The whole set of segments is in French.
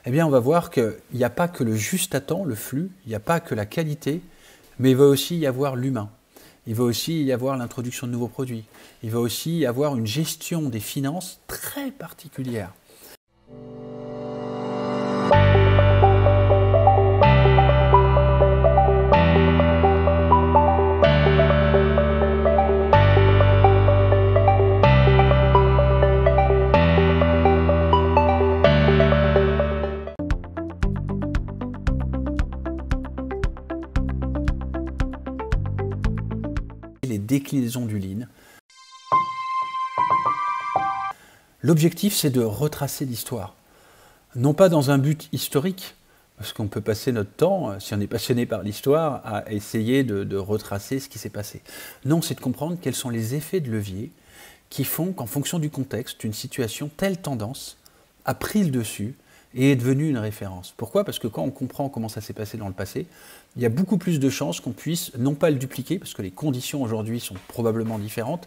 eh bien on va voir qu'il n'y a pas que le juste à temps, le flux, il n'y a pas que la qualité, mais il va aussi y avoir l'humain. Il va aussi y avoir l'introduction de nouveaux produits. Il va aussi y avoir une gestion des finances très particulière. Les déclinaisons du lean. L'objectif, c'est de retracer l'histoire. Non pas dans un but historique, parce qu'on peut passer notre temps, si on est passionné par l'histoire, à essayer de retracer ce qui s'est passé. Non, c'est de comprendre quels sont les effets de levier qui font qu'en fonction du contexte, une situation, telle tendance, a pris le dessus et est devenue une référence. Pourquoi? Parce que quand on comprend comment ça s'est passé dans le passé, il y a beaucoup plus de chances qu'on puisse, non pas le dupliquer, parce que les conditions aujourd'hui sont probablement différentes,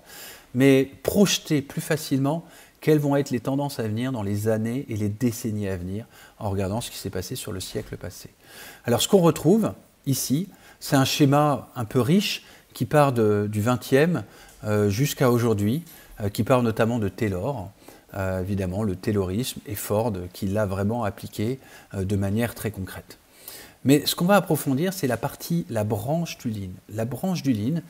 mais projeter plus facilement quelles vont être les tendances à venir dans les années et les décennies à venir, en regardant ce qui s'est passé sur le siècle passé. Alors ce qu'on retrouve ici, c'est un schéma un peu riche qui part du 20e jusqu'à aujourd'hui, qui part notamment de Taylor, évidemment le Taylorisme, et Ford qui l'a vraiment appliqué de manière très concrète. Mais ce qu'on va approfondir, c'est la branche du lean. La branche du lean,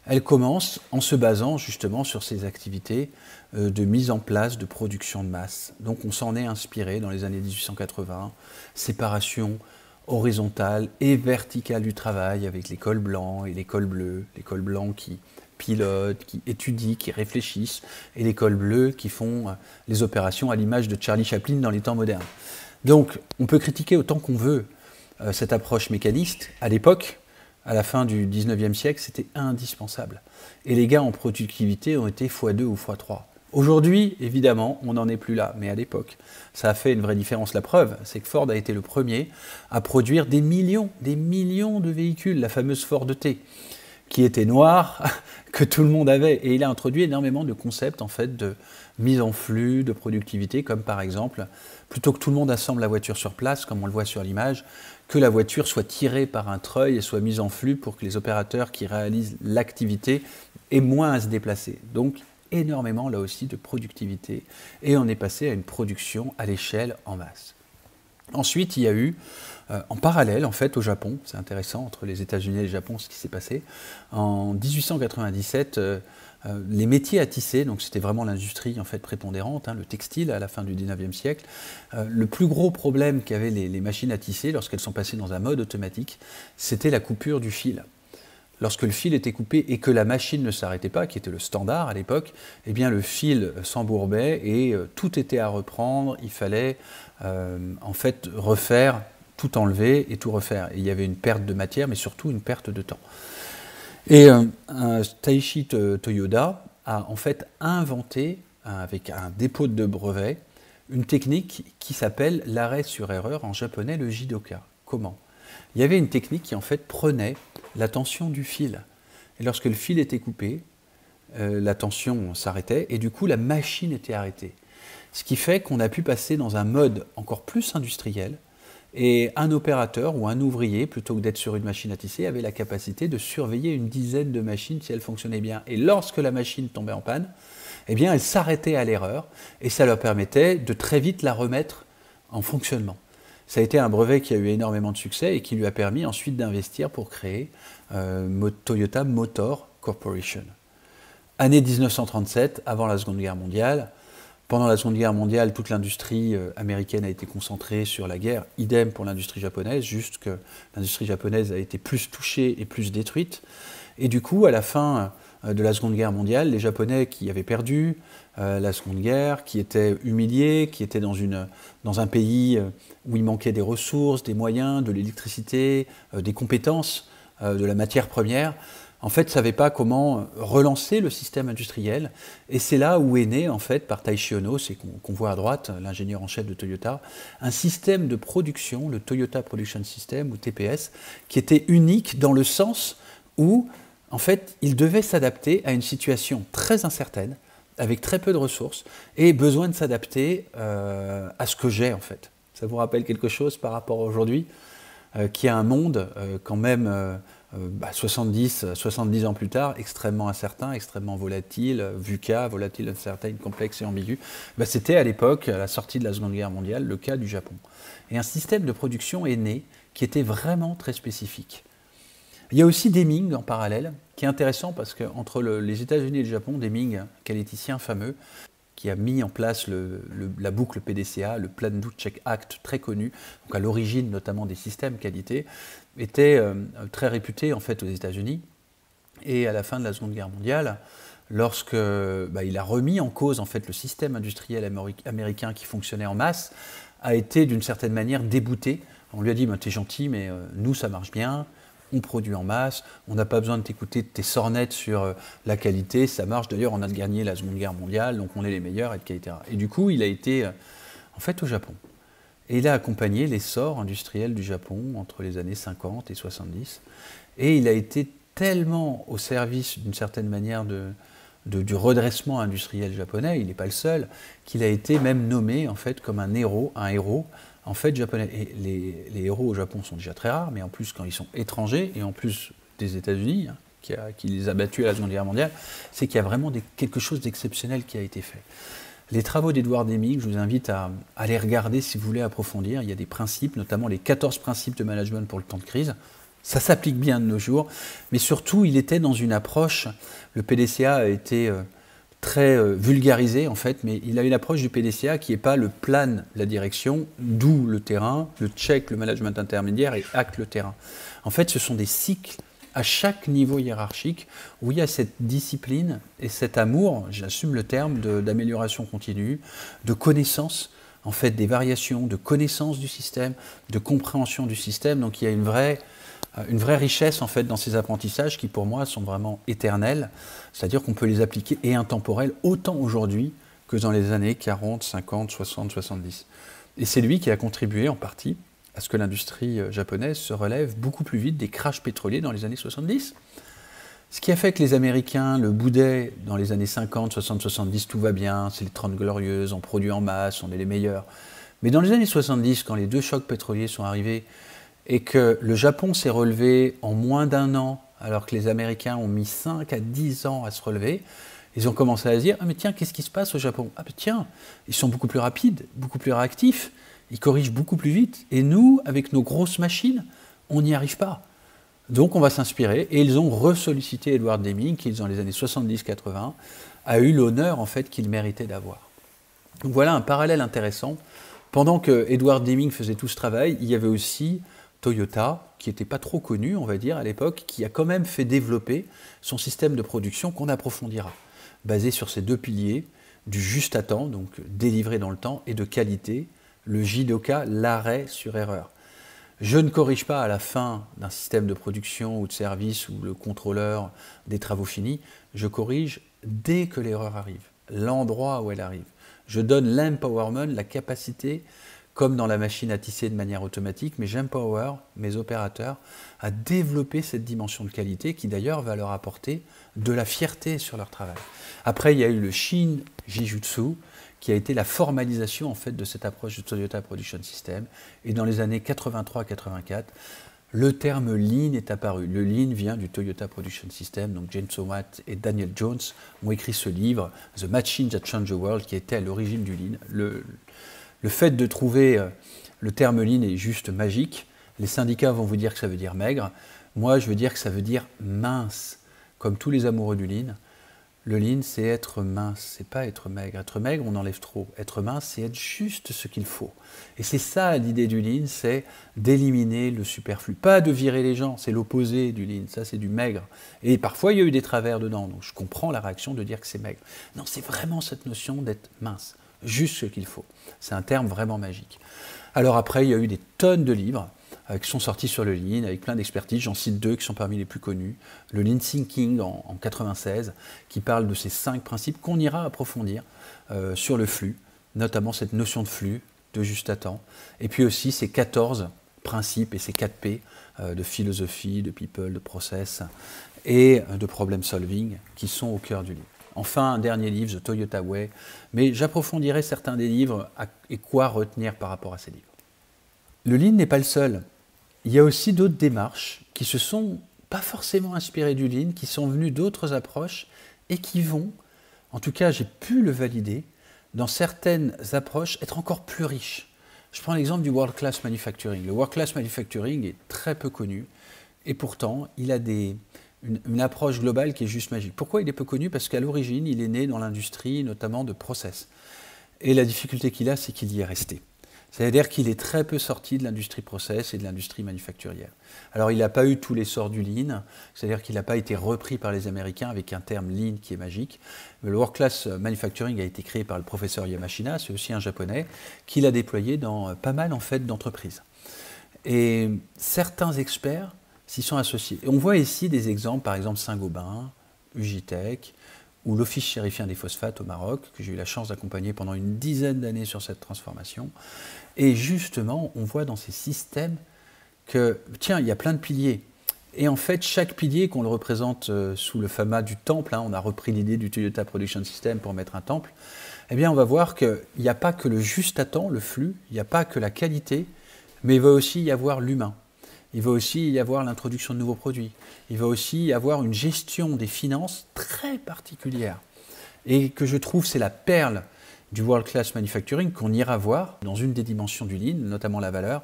elle commence en se basant justement sur ces activités de mise en place de production de masse. Donc on s'en est inspiré dans les années 1880, séparation horizontale et verticale du travail avec les cols blancs et les cols bleus, les cols blancs qui pilotent, qui étudient, qui réfléchissent, et les cols bleus qui font les opérations à l'image de Charlie Chaplin dans les temps modernes. Donc on peut critiquer autant qu'on veut cette approche mécaniste. À l'époque, à la fin du 19e siècle, c'était indispensable. Et les gains en productivité ont été x2 ou x3. Aujourd'hui, évidemment, on n'en est plus là. Mais à l'époque, ça a fait une vraie différence. La preuve, c'est que Ford a été le premier à produire des millions de véhicules, la fameuse Ford T, qui était noire, que tout le monde avait. Et il a introduit énormément de concepts en fait, de mise en flux, de productivité, comme par exemple, plutôt que tout le monde assemble la voiture sur place, comme on le voit sur l'image, que la voiture soit tirée par un treuil et soit mise en flux pour que les opérateurs qui réalisent l'activité aient moins à se déplacer. Donc, énormément, là aussi, de productivité. Et on est passé à une production à l'échelle en masse. Ensuite, il y a eu, en parallèle, en fait, au Japon, c'est intéressant, entre les États-Unis et le Japon, ce qui s'est passé, en 1897, les métiers à tisser, donc c'était vraiment l'industrie en fait prépondérante, le textile à la fin du 19e siècle, le plus gros problème qu'avaient les machines à tisser lorsqu'elles sont passées dans un mode automatique, c'était la coupure du fil. Lorsque le fil était coupé et que la machine ne s'arrêtait pas, qui était le standard à l'époque, eh bien le fil s'embourbait et tout était à reprendre, il fallait en fait refaire, tout enlever et tout refaire. Et il y avait une perte de matière, mais surtout une perte de temps. Et Taishi Toyoda a en fait inventé, avec un dépôt de brevet, une technique qui s'appelle l'arrêt sur erreur, en japonais le jidoka. Comment? Il y avait une technique qui en fait prenait la tension du fil. Et lorsque le fil était coupé, la tension s'arrêtait et du coup la machine était arrêtée. Ce qui fait qu'on a pu passer dans un mode encore plus industriel. Et un opérateur ou un ouvrier, plutôt que d'être sur une machine à tisser, avait la capacité de surveiller une dizaine de machines si elles fonctionnaient bien. Et lorsque la machine tombait en panne, eh bien, elle s'arrêtait à l'erreur et ça leur permettait de très vite la remettre en fonctionnement. Ça a été un brevet qui a eu énormément de succès et qui lui a permis ensuite d'investir pour créer Toyota Motor Corporation. Année 1937, avant la Seconde Guerre mondiale. Pendant la Seconde Guerre mondiale, toute l'industrie américaine a été concentrée sur la guerre, idem pour l'industrie japonaise, juste que l'industrie japonaise a été plus touchée et plus détruite. Et du coup, à la fin de la Seconde Guerre mondiale, les Japonais qui avaient perdu la Seconde Guerre, qui étaient humiliés, qui étaient dans un pays où il manquait des ressources, des moyens, de l'électricité, des compétences, de la matière première, en fait, ne savaient pas comment relancer le système industriel. Et c'est là où est né, en fait, par Taishi Ohno, c'est qu'on voit à droite, l'ingénieur en chef de Toyota, un système de production, le Toyota Production System, ou TPS, qui était unique dans le sens où, en fait, il devait s'adapter à une situation très incertaine, avec très peu de ressources, et besoin de s'adapter à ce que j'ai, en fait. Ça vous rappelle quelque chose par rapport à aujourd'hui, qui a un monde quand même 70 ans plus tard, extrêmement incertain, extrêmement volatile, VUCA, volatile, incertain, complexe et ambigu. C'était à l'époque, à la sortie de la Seconde Guerre mondiale, le cas du Japon. Et un système de production est né qui était vraiment très spécifique. Il y a aussi Deming en parallèle, qui est intéressant parce qu'entre les États-Unis et le Japon, Deming, qualiticien fameux, qui a mis en place la boucle PDCA, le Plan Do Check Act très connu, donc à l'origine notamment des systèmes qualité, était très réputé en fait aux États-Unis. Et à la fin de la Seconde Guerre mondiale, lorsque il a remis en cause en fait le système industriel américain qui fonctionnait en masse, a été d'une certaine manière débouté. On lui a dit t'es gentil, mais nous ça marche bien. On produit en masse, on n'a pas besoin de t'écouter de tes sornettes sur la qualité, ça marche. D'ailleurs, on a gagné la Seconde Guerre mondiale, donc on est les meilleurs, etc. Et du coup, il a été en fait au Japon. Et il a accompagné l'essor industriel du Japon entre les années 50 et 70. Et il a été tellement au service, d'une certaine manière, du redressement industriel japonais, il n'est pas le seul, qu'il a été même nommé en fait comme un héros en fait japonais. Et les héros au Japon sont déjà très rares, mais en plus quand ils sont étrangers, et en plus des États-Unis, qui les a battus à la Seconde Guerre mondiale, c'est qu'il y a vraiment quelque chose d'exceptionnel qui a été fait. Les travaux d'Edward Deming, je vous invite à les regarder si vous voulez approfondir. Il y a des principes, notamment les 14 principes de management pour le temps de crise. Ça s'applique bien de nos jours, mais surtout il était dans une approche, le PDCA a été très vulgarisé en fait, mais il a une approche du PDCA qui n'est pas le plan, la direction, d'où le terrain, le check, le management intermédiaire et acte le terrain. En fait, ce sont des cycles à chaque niveau hiérarchique où il y a cette discipline et cet amour, j'assume le terme, d'amélioration continue, de connaissance en fait des variations, de connaissance du système, de compréhension du système. Donc il y a une vraie richesse en fait dans ces apprentissages qui pour moi sont vraiment éternels, c'est-à-dire qu'on peut les appliquer et intemporels autant aujourd'hui que dans les années 40, 50, 60, 70. Et c'est lui qui a contribué en partie à ce que l'industrie japonaise se relève beaucoup plus vite des crashs pétroliers dans les années 70. Ce qui a fait que les Américains le boudaient dans les années 50, 60, 70, tout va bien, c'est les 30 glorieuses, on produit en masse, on est les meilleurs. Mais dans les années 70, quand les deux chocs pétroliers sont arrivés, et que le Japon s'est relevé en moins d'un an, alors que les Américains ont mis 5 à 10 ans à se relever, ils ont commencé à se dire « Ah mais tiens, qu'est-ce qui se passe au Japon ? Ah mais tiens, ils sont beaucoup plus rapides, beaucoup plus réactifs, ils corrigent beaucoup plus vite, et nous, avec nos grosses machines, on n'y arrive pas. » Donc on va s'inspirer, et ils ont ressollicité Edward Deming, qui dans les années 70-80 a eu l'honneur en fait qu'il méritait d'avoir. Donc voilà un parallèle intéressant. Pendant que Edward Deming faisait tout ce travail, il y avait aussi Toyota, qui n'était pas trop connu, on va dire, à l'époque, qui a quand même fait développer son système de production qu'on approfondira, basé sur ces deux piliers, du juste à temps, donc délivré dans le temps, et de qualité, le JIDOKA, l'arrêt sur erreur. Je ne corrige pas à la fin d'un système de production ou de service ou le contrôleur des travaux finis, je corrige dès que l'erreur arrive, l'endroit où elle arrive. Je donne l'empowerment, la capacité, comme dans la machine à tisser de manière automatique, mais j'empower mes opérateurs à développer cette dimension de qualité qui d'ailleurs va leur apporter de la fierté sur leur travail. Après, il y a eu le Shin Jijutsu, qui a été la formalisation en fait de cette approche de Toyota Production System. Et dans les années 83-84, le terme Lean est apparu. Le Lean vient du Toyota Production System, donc James Owat et Daniel Jones ont écrit ce livre, The Machine That Changed the World, qui était à l'origine du Lean. Le fait de trouver le terme Lean est juste magique. Les syndicats vont vous dire que ça veut dire maigre. Moi, je veux dire que ça veut dire mince. Comme tous les amoureux du Lean, le Lean, c'est être mince, c'est pas être maigre. Être maigre, on enlève trop. Être mince, c'est être juste ce qu'il faut. Et c'est ça l'idée du Lean, c'est d'éliminer le superflu. Pas de virer les gens, c'est l'opposé du Lean. Ça, c'est du maigre. Et parfois, il y a eu des travers dedans. Donc, je comprends la réaction de dire que c'est maigre. Non, c'est vraiment cette notion d'être mince. Juste ce qu'il faut. C'est un terme vraiment magique. Alors après, il y a eu des tonnes de livres qui sont sortis sur le Lean, avec plein d'expertises. J'en cite deux qui sont parmi les plus connus. Le Lean Thinking en 96, qui parle de ces 5 principes qu'on ira approfondir sur le flux, notamment cette notion de flux, de juste à temps, et puis aussi ces 14 principes et ces 4 P de philosophie, de people, de process et de problem solving qui sont au cœur du livre. Enfin, un dernier livre, The Toyota Way, mais j'approfondirai certains des livres et quoi retenir par rapport à ces livres. le Lean n'est pas le seul. Il y a aussi d'autres démarches qui se sont pas forcément inspirées du Lean, qui sont venues d'autres approches et qui vont, en tout cas j'ai pu le valider, dans certaines approches être encore plus riches. Je prends l'exemple du World Class Manufacturing. Le World Class Manufacturing est très peu connu et pourtant il a une approche globale qui est juste magique. Pourquoi il est peu connu? Parce qu'à l'origine il est né dans l'industrie notamment de process. Et la difficulté qu'il a, c'est qu'il y est resté. C'est-à-dire qu'il est très peu sorti de l'industrie process et de l'industrie manufacturière. Alors il n'a pas eu tous les sorts du Lean, c'est-à-dire qu'il n'a pas été repris par les Américains avec un terme Lean qui est magique. Mais le World Class Manufacturing a été créé par le professeur Yamashina, c'est aussi un japonais, qui l'a déployé dans pas mal en fait d'entreprises. Et certains experts s'y sont associés. Et on voit ici des exemples, par exemple Saint-Gobain, Ugitech, ou l'Office chérifien des phosphates au Maroc, que j'ai eu la chance d'accompagner pendant une dizaine d'années sur cette transformation. Et justement, on voit dans ces systèmes que, tiens, il y a plein de piliers. Et en fait, chaque pilier, qu'on le représente sous le format du temple, on a repris l'idée du Toyota Production System pour mettre un temple, eh bien, on va voir qu'il n'y a pas que le juste à temps, le flux, il n'y a pas que la qualité, mais il va aussi y avoir l'humain. Il va aussi y avoir l'introduction de nouveaux produits. Il va aussi y avoir une gestion des finances très particulière. Et que je trouve, c'est la perle du World Class Manufacturing qu'on ira voir dans une des dimensions du Lean, notamment la valeur.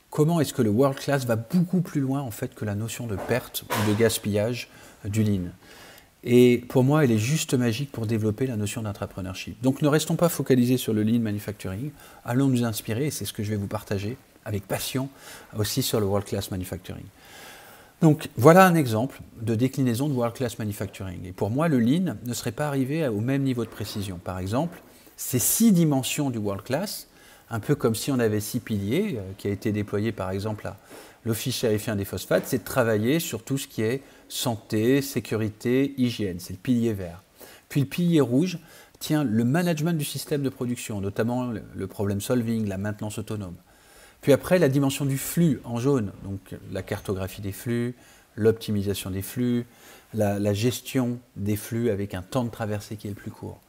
Comment est-ce que le World Class va beaucoup plus loin en fait que la notion de perte ou de gaspillage du Lean. Et pour moi, elle est juste magique pour développer la notion d'entrepreneurship. Donc ne restons pas focalisés sur le Lean Manufacturing, allons nous inspirer, et c'est ce que je vais vous partager avec passion aussi sur le World Class Manufacturing. Donc voilà un exemple de déclinaison de World Class Manufacturing. Et pour moi, le Lean ne serait pas arrivé au même niveau de précision. Par exemple, ces 6 dimensions du World Class, un peu comme si on avait 6 piliers, qui a été déployé par exemple à l'Office chérifien des phosphates, c'est de travailler sur tout ce qui est santé, sécurité, hygiène. C'est le pilier vert. Puis le pilier rouge tient le management du système de production, notamment le problem solving, la maintenance autonome. Puis après, la dimension du flux en jaune, donc la cartographie des flux, l'optimisation des flux, la gestion des flux avec un temps de traversée qui est le plus court.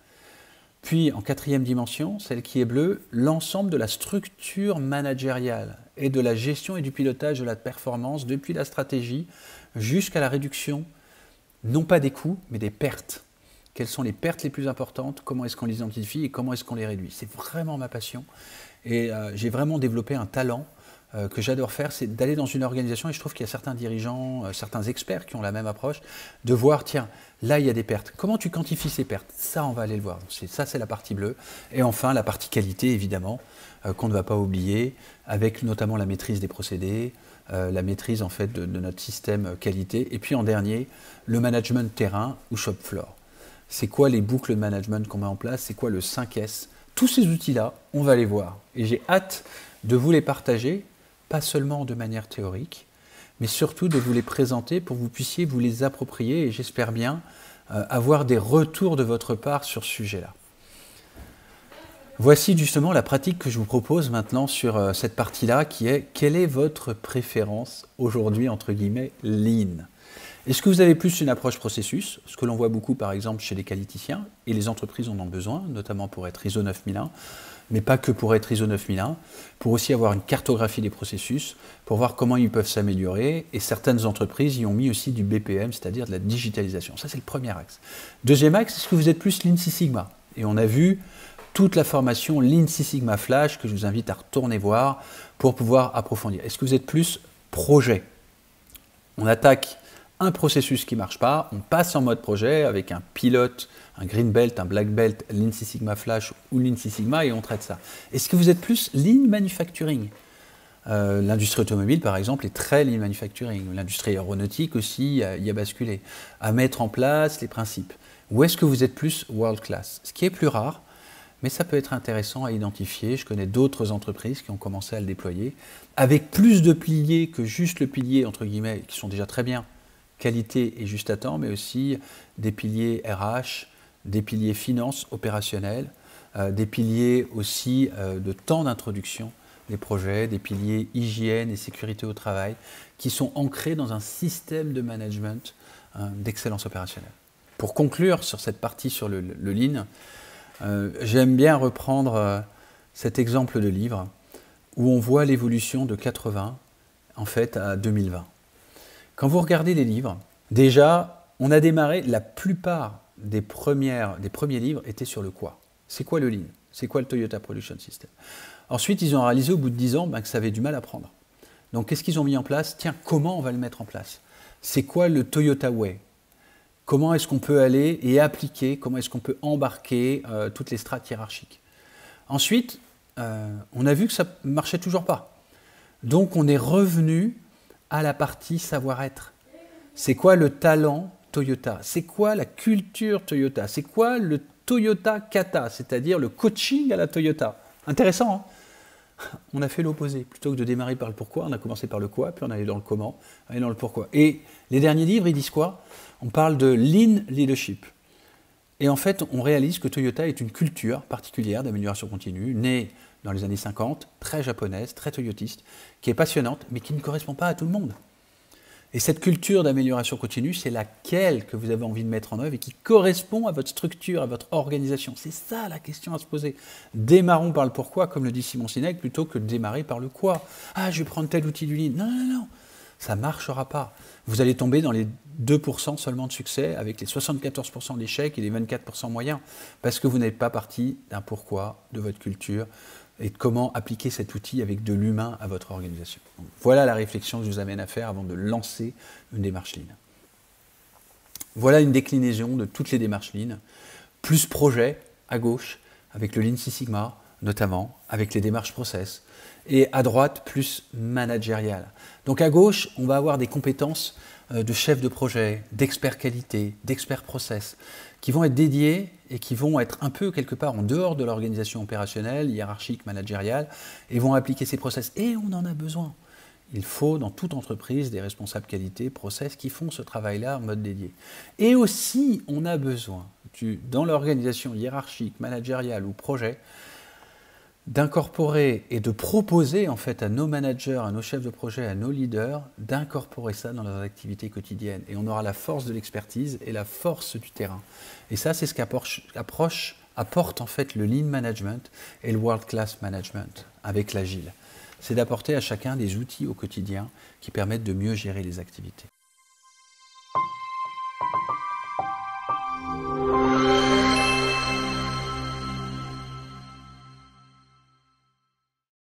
Puis en 4e dimension, celle qui est bleue, l'ensemble de la structure managériale et de la gestion et du pilotage de la performance depuis la stratégie jusqu'à la réduction, non pas des coûts, mais des pertes. Quelles sont les pertes les plus importantes, comment est-ce qu'on les identifie et comment est-ce qu'on les réduit. C'est vraiment ma passion. Et j'ai vraiment développé un talent que j'adore faire, c'est d'aller dans une organisation, et je trouve qu'il y a certains dirigeants, certains experts qui ont la même approche, de voir, tiens, là il y a des pertes. Comment tu quantifies ces pertes? Ça, on va aller le voir. Ça, c'est la partie bleue. Et enfin, la partie qualité, évidemment, qu'on ne va pas oublier, avec notamment la maîtrise des procédés, la maîtrise en fait de notre système qualité. Et puis en dernier, le management terrain ou shop floor. C'est quoi les boucles de management qu'on met en place? C'est quoi le 5S? Tous ces outils-là, on va les voir. Et j'ai hâte de vous les partager, pas seulement de manière théorique, mais surtout de vous les présenter pour que vous puissiez vous les approprier et j'espère bien avoir des retours de votre part sur ce sujet-là. Voici justement la pratique que je vous propose maintenant sur cette partie-là qui est quelle est votre préférence aujourd'hui, entre guillemets, lean? Est-ce que vous avez plus une approche processus, ce que l'on voit beaucoup par exemple chez les qualiticiens, et les entreprises en ont besoin, notamment pour être ISO 9001, mais pas que pour être ISO 9001, pour aussi avoir une cartographie des processus, pour voir comment ils peuvent s'améliorer, et certaines entreprises y ont mis aussi du BPM, c'est-à-dire de la digitalisation. Ça c'est le premier axe. Deuxième axe, est-ce que vous êtes plus Lean Six Sigma? Et on a vu toute la formation Lean Six Sigma Flash, que je vous invite à retourner voir, pour pouvoir approfondir. Est-ce que vous êtes plus projet? On attaque un processus qui ne marche pas, on passe en mode projet avec un pilote, un green belt, un black belt, Lean Six Sigma Flash ou Lean Six Sigma et on traite ça. Est-ce que vous êtes plus Lean Manufacturing? L'industrie automobile par exemple est très Lean Manufacturing, l'industrie aéronautique aussi y a basculé, à mettre en place les principes. Ou est-ce que vous êtes plus World Class? Ce qui est plus rare, mais ça peut être intéressant à identifier. Je connais d'autres entreprises qui ont commencé à le déployer, avec plus de piliers que juste le pilier, entre guillemets, qui sont déjà très bien, qualité et juste à temps, mais aussi des piliers RH, des piliers finances opérationnelles, des piliers aussi de temps d'introduction des projets, des piliers hygiène et sécurité au travail, qui sont ancrés dans un système de management d'excellence opérationnelle. Pour conclure sur cette partie sur le Lean, j'aime bien reprendre cet exemple de livre où on voit l'évolution de 80 en fait à 2020. Quand vous regardez les livres, déjà, on a démarré, la plupart des premiers livres étaient sur le quoi. C'est quoi le Lean? C'est quoi le Toyota Production System? Ensuite, ils ont réalisé au bout de 10 ans que ça avait du mal à prendre. Donc, qu'est-ce qu'ils ont mis en place? Tiens, comment on va le mettre en place? C'est quoi le Toyota Way? Comment est-ce qu'on peut aller et appliquer, comment est-ce qu'on peut embarquer toutes les strates hiérarchiques? Ensuite, on a vu que ça ne marchait toujours pas. Donc, on est revenu à la partie savoir-être. C'est quoi le talent Toyota? C'est quoi la culture Toyota? C'est quoi le Toyota Kata, c'est-à-dire le coaching à la Toyota? Intéressant, hein? On a fait l'opposé. Plutôt que de démarrer par le pourquoi, on a commencé par le quoi, puis on allait dans le comment, on allait dans le pourquoi. Et les derniers livres, ils disent quoi? On parle de Lean Leadership. Et en fait, on réalise que Toyota est une culture particulière d'amélioration continue, née dans les années 50, très japonaise, très toyotiste, qui est passionnante, mais qui ne correspond pas à tout le monde. Et cette culture d'amélioration continue, c'est laquelle que vous avez envie de mettre en œuvre et qui correspond à votre structure, à votre organisation. C'est ça la question à se poser. Démarrons par le pourquoi, comme le dit Simon Sinek, plutôt que de démarrer par le quoi. Ah, je vais prendre tel outil du Lean. Non, non, non, ça ne marchera pas. Vous allez tomber dans les 2% seulement de succès, avec les 74% d'échecs et les 24% moyens, parce que vous n'êtes pas parti d'un pourquoi, de votre culture, et de comment appliquer cet outil avec de l'humain à votre organisation. Donc, voilà la réflexion que je vous amène à faire avant de lancer une démarche Lean. Voilà une déclinaison de toutes les démarches Lean, plus projet à gauche, avec le Lean Six Sigma, notamment, avec les démarches process, et à droite, plus managérial. Donc à gauche, on va avoir des compétences de chef de projet, d'expert qualité, d'expert process, qui vont être dédiés et qui vont être un peu quelque part en dehors de l'organisation opérationnelle, hiérarchique, managériale, et vont appliquer ces process. Et on en a besoin. Il faut dans toute entreprise des responsables qualité, process, qui font ce travail-là en mode dédié. Et aussi, on a besoin, dans l'organisation hiérarchique, managériale ou projet, d'incorporer et de proposer en fait à nos managers, à nos chefs de projet, à nos leaders, d'incorporer ça dans leurs activités quotidiennes. Et on aura la force de l'expertise et la force du terrain. Et ça, c'est ce qu'apporte en fait le Lean Management et le World Class Management avec l'Agile. C'est d'apporter à chacun des outils au quotidien qui permettent de mieux gérer les activités.